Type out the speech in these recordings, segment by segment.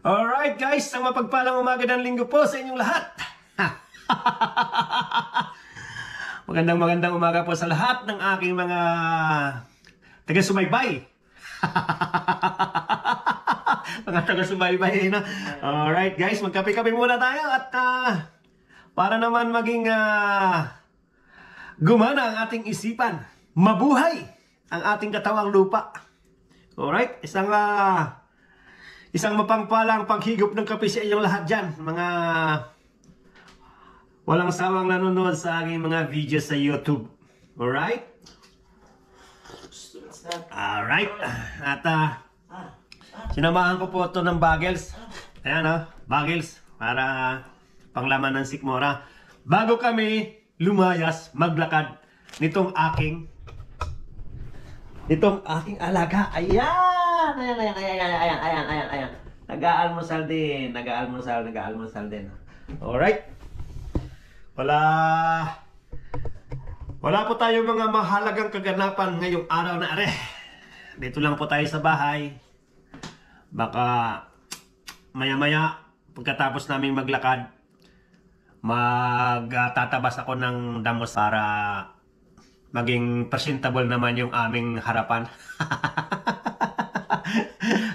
Alright guys, ang mapagpalang umaga ng linggo po sa inyong lahat. Magandang umaga po sa lahat ng aking mga taga-sumaybay. Mga taga-sumaybay, no? Alright guys, magkape-kape muna tayo at para naman maging gumana ang ating isipan, mabuhay ang ating katawang lupa. Alright, isang mapangpalang paghigop ng kape sa inyong lahat dyan, mga walang sawang nanonood sa aking mga videos sa YouTube. Alright? Alright. At sinamahan ko po ito ng bagels. Ayan bagels. Para panglaman ng sikmura. Bago kami lumayas, maglakad nitong aking alaga. Ayan! Ayan. Nag-aalmusal din. Alright. Wala po tayo mga mahalagang kaganapan ngayong araw na are. Dito lang po tayo sa bahay. Baka maya-maya pagkatapos namin maglakad, magtatabas ako ng damos para maging presentable naman yung aming harapan.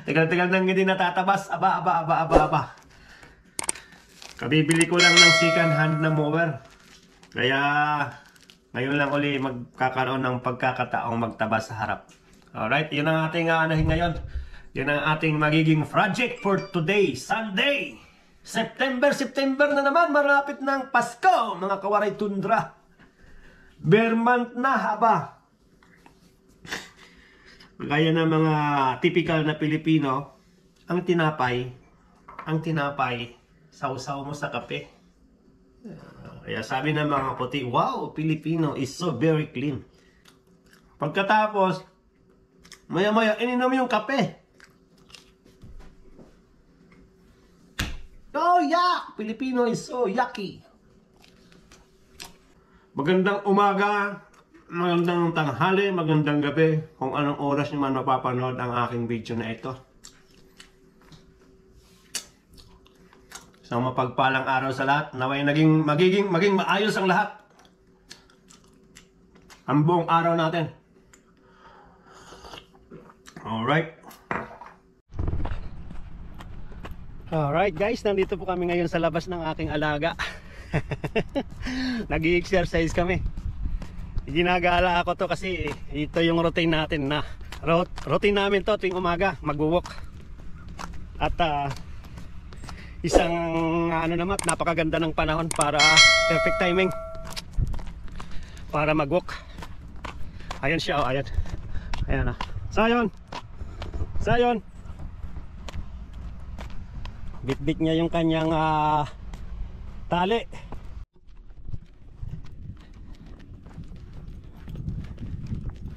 Tagal-tagal nang hindi natatabas. Aba. Kabibili ko lang ng second hand na mower. Kaya ngayon lang uli magkakaroon ng pagkakataong magtabas sa harap. Alright, yun ang ating anahin ngayon. Yun ang ating magiging project for today, Sunday. September na naman, marapit ng Pasko, mga kawaray tundra. Bear month na haba. Gaya ng mga typical na Pilipino, ang tinapay, sausaw mo sa kape. Kaya sabi ng mga puti, wow, Filipino is so very clean. Pagkatapos, maya-maya, ininom yung kape. Oh, yuck! Filipino is so yucky. Magandang umaga, magandang tanghali, magandang gabi, kung anong oras nyo man mapapanood ang aking video na ito. Isang mapagpalang araw sa lahat. Naway maging maayos ang lahat. Ang buong araw natin. Alright guys, nandito po kami ngayon sa labas ng aking alaga. Nag-i-exercise kami. Ginagala ako to kasi ito yung routine natin na routine namin to tuwing umaga, mag-walk. At isang naman, napakaganda ng panahon para perfect timing para mag-walk. Ayan siya, ayan Sayon. Bit-bit niya yung kanyang tali.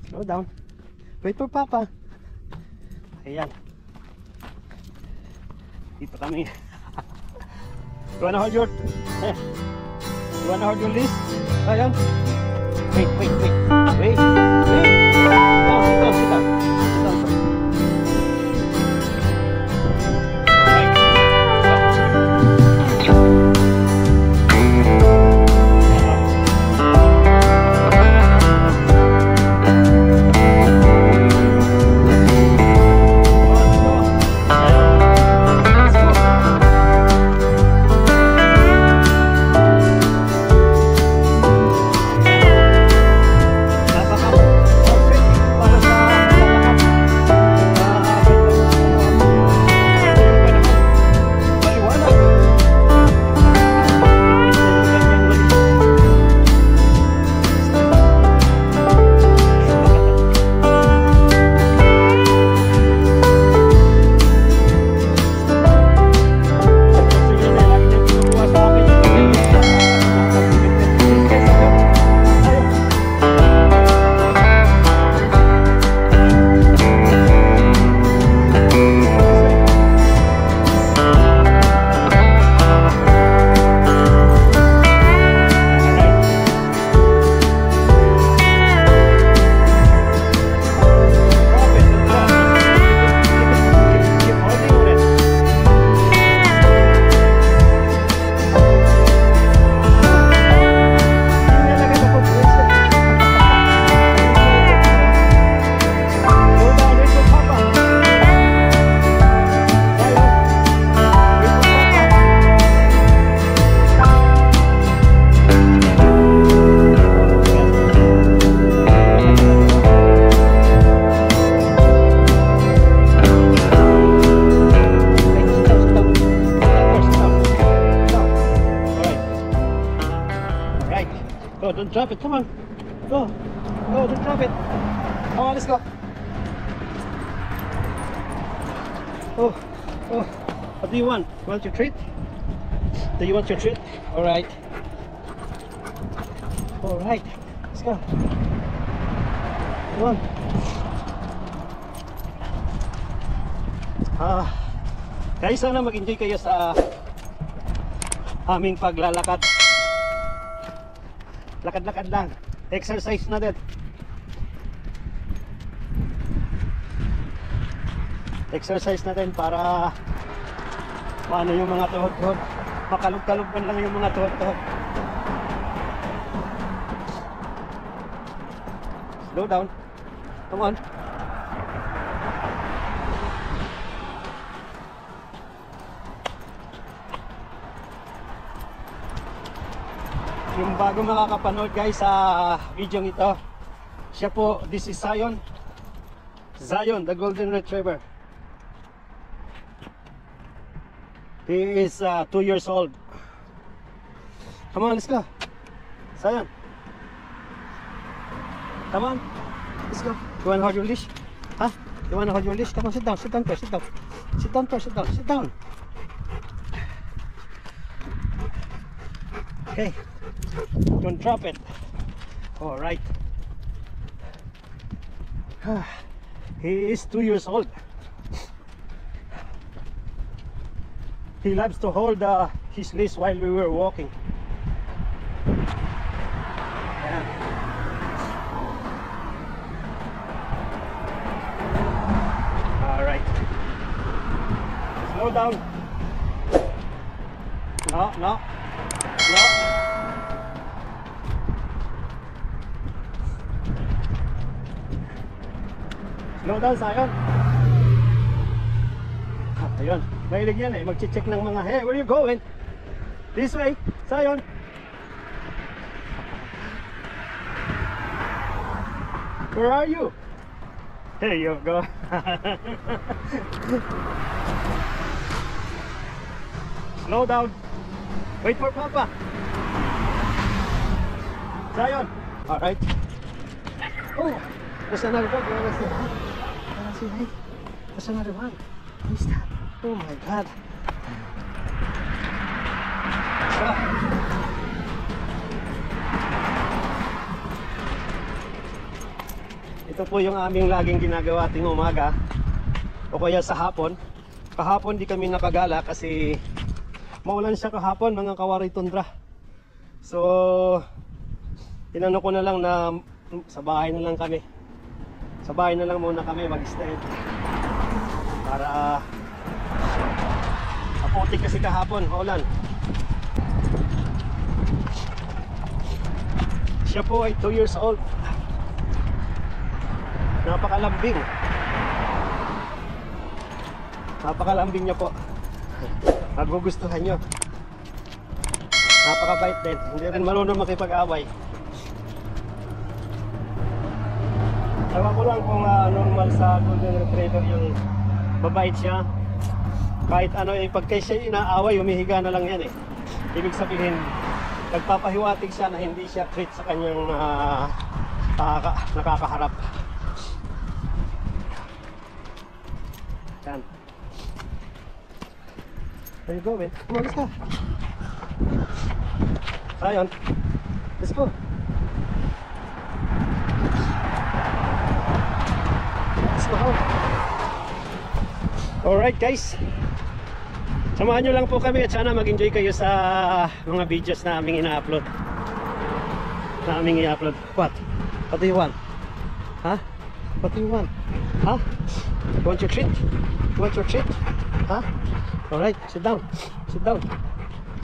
Slow down. Wait for Papa. Ayan. Dito kami. You wanna hold your list? Ayan. Wait. Sit down. don't drop it. Come on. Go. Go, don't drop it. Come on, let's go. Oh, oh. What do you want? You want your treat? Do you want your treat? Alright. Alright. Let's go. Come on. Guys, sana mag-enjoy kayo sa aming paglalakad. Lakad-lakad lang. Exercise na din. Exercise natin para paano yung mga tuhod-tuhod. Makalog-kalog lang yung mga tuhod-tuhod. Slow down. Come on. Yung bago makakapanood guys sa video ito, siya po, this is Zion. Zion, the golden retriever. He is 2 years old. Come on, let's go. Zion. Come on, let's go. You wanna hold your leash? Huh? You wanna hold your leash? Come on, sit down, sit down first, sit down. Sit down first, sit down, sit down. Okay. Don't drop it. All right. He is 2 years old. He loves to hold his leash while we were walking. Yeah. All right. Slow down. No, no, no. Slow down, Zion. Ayun, mahilig yan eh, mag-check ng mga, hey, where you going? This way, Zion. Where are you? There you go. Slow down. Wait for Papa. Zion. Alright. Oh, there's another dog. Let's see. Hey, there's another one. Who's that? Oh my God. Ito po yung aming laging ginagawa ting umaga o kaya sa hapon. Kahapon di kami nakagala kasi maulan siya kahapon, mga kawari tundra. So tinanong ko na lang na sa bahay na lang kami. Sa bahay na lang muna kami mag-stay. Para aputik kasi kahapon, maulan. Siya po ay 2 years old. Napakalambing. Napakalambing niya po. Magugustuhan nyo. Napakabait din. Hindi rin marunong makipag-away. Ewan ko lang kung normal sa golden retriever yung babait siya. Kahit ano eh, pagka siya inaaway, humihiga na lang yan eh. Ibig sabihin, nagpapahiwatig siya na hindi siya treat sa kanyang nakakaharap. Yan. There you go, man. Come on, let's go. Zion, let's go. Let's go home. Alright guys, samahan nyo lang po kami at sana mag-enjoy kayo sa mga videos na aming ina-upload. What? What do you want? Huh? What do you want? Huh? You want your treat? You want your treat? Huh? Alright, sit down. Sit down.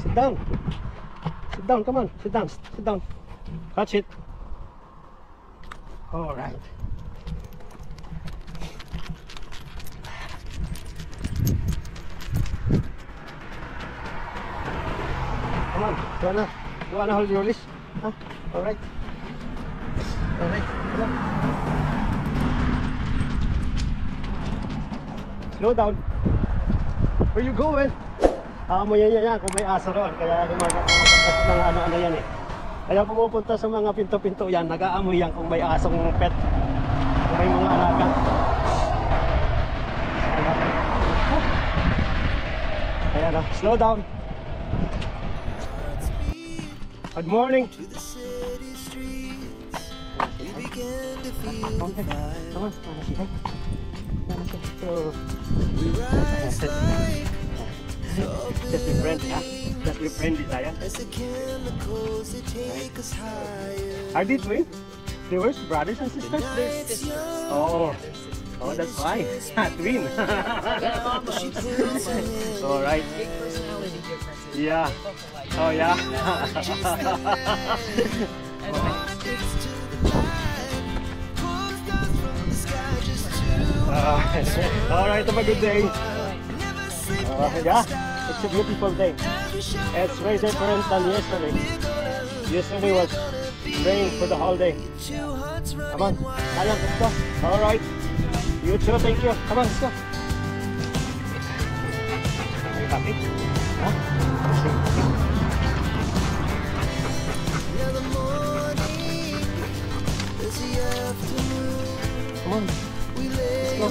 Sit down. Sit down, come on. Sit down. Sit down. Catch it. Alright. Come on. You wanna hold your leash? Huh? Alright. Alright. Come on. Slow down. Where you going? Mo yan kung may aso roon. Kaya gumagawa ng ano yan eh. Kaya pumupunta sa mga pinto-pinto yan, nag-aamoy yan kung may asong pet, kung may mga alaga. Ayan na, slow down. Good morning. Come on, that's your friend, yeah? That's your friend, Desire. Are they twins? They were brothers and sisters? They're sisters. Oh, oh, that's why. Twin. All right. Big personality differences. Yeah. They look alike. Oh, yeah. All right, have a good day. Yeah, it's a beautiful day. It's very different than yesterday. Yesterday was rain for the whole day. Come on, Alan, let's go. All right, you too. Thank you. Come on, let's go. Are you happy? Huh? Come on, let's go.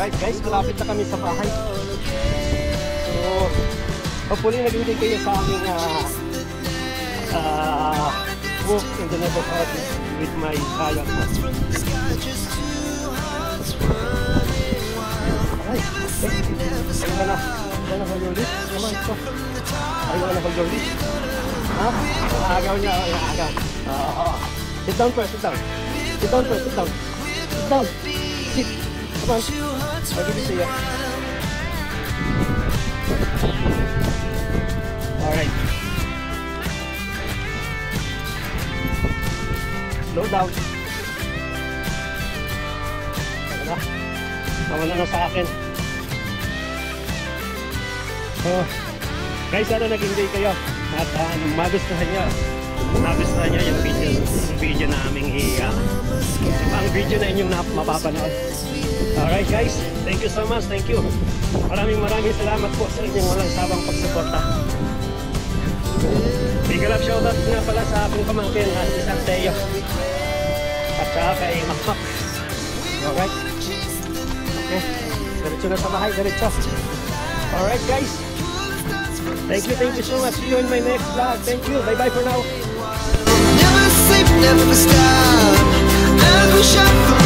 Alright guys, malapit na kami sa bahay. So, hopefully nag-hindi kayo sa aking walk in the neighborhood with my kayak. Alright, ayaw na na. Ayaw na hold your leash. Naman ito. Ayaw na hold your leash. Ha? Agaw niya. Agaw. Sit down first, sit down. Sit down first, sit down. Sit down. Sit. Come on. I'll give it to you. Alright. Slow down. Ano? Nawala na sa akin. So, guys, sana nag-enjoy kayo. At magustuhan nyo yung video na aming ang video na inyong mapapanood. Alright guys, thank you so much, thank you. Maraming salamat po sa inyong walang sawang pagsuporta. Big love shoutout nga pala sa aking pamangkin at isang Teo at saka kay Makmak. Alright, okay, diretso na sa bahay, diretso. Alright guys, thank you so much. See you in my next vlog. Thank you, bye bye for now. Never sleep, never stop. As we shot from